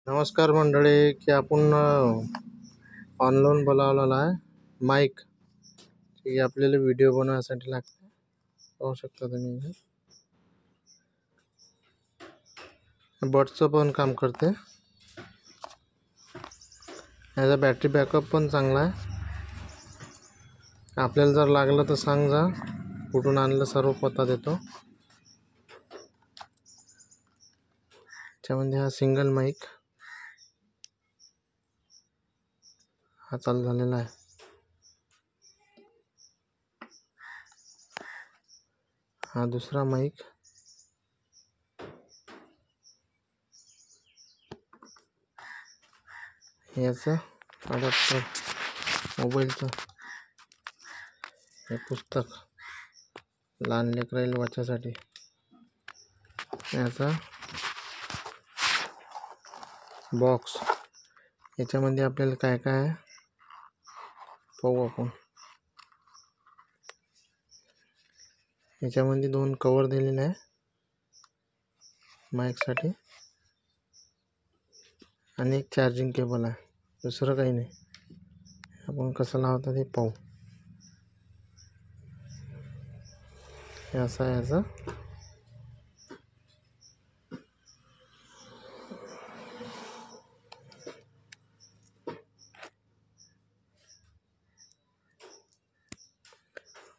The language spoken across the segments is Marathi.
नमस्कार मंडळी, की आपण ऑनलाईन बोलावलेला आहे माईक, की आपल्याला व्हिडिओ बनवण्यासाठी लागते. पाहू शकता तुम्ही बड्सचं पण काम करते. याचा बॅटरी बॅकअप पण चांगला आहे. आपल्याला जर लागलं तर सांग जा, कुठून आणलं सर्व पत्ता देतो. त्यामध्ये हा सिंगल माईक हा चालू झालेला आहे. हा दुसरा माईक, याचं अडॅप्टर मोबाईलचं, हे पुस्तक लहान लेकराला वाचण्यासाठी, याचा बॉक्स. याच्यामध्ये आपल्याला काय काय आहे पाहू आपण. याच्यामध्ये 2 कवर दिलेले आहे माईकसाठी आणि एक चार्जिंग केबल आहे. दुसरं काही नाही. आपण कसं लावतात ते पाहू. हे असं आहे याचं.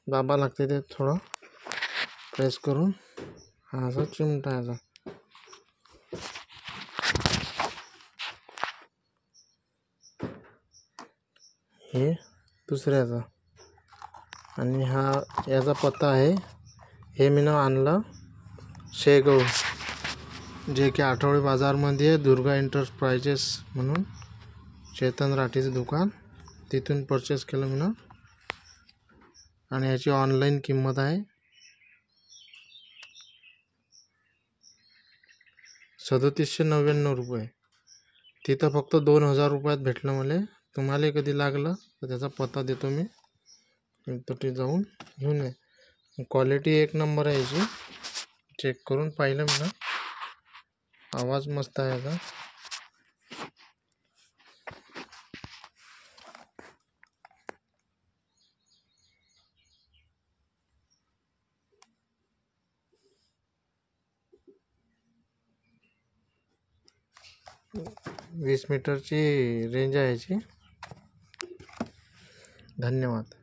दाबा लागते ते थोडं प्रेस करून. हा असा चिमटा याचा. हे दुसऱ्याचा. आणि हा याचा पत्ता आहे. हे मी आणलं शेगाव, जे की आठवडे बाजारमध्ये दुर्गा एंटरप्राइजेस म्हणून चेतन राठीचं दुकान, तिथून परचेस केलं मी. आणि याची ऑनलाईन किंमत आहे 3799 रुपये. तिथं फक्त 2000 रुपयात भेटलं मला. तुम्हाला कधी लागलं तर त्याचा पत्ता देतो मी, तिथे जाऊन घेऊन ये. क्वालिटी एक नंबर आहे याची. चेक करून पाहिलं मी. आवाज मस्त आहे याचा. वीस मीटरची रेंज आहे याची. धन्यवाद.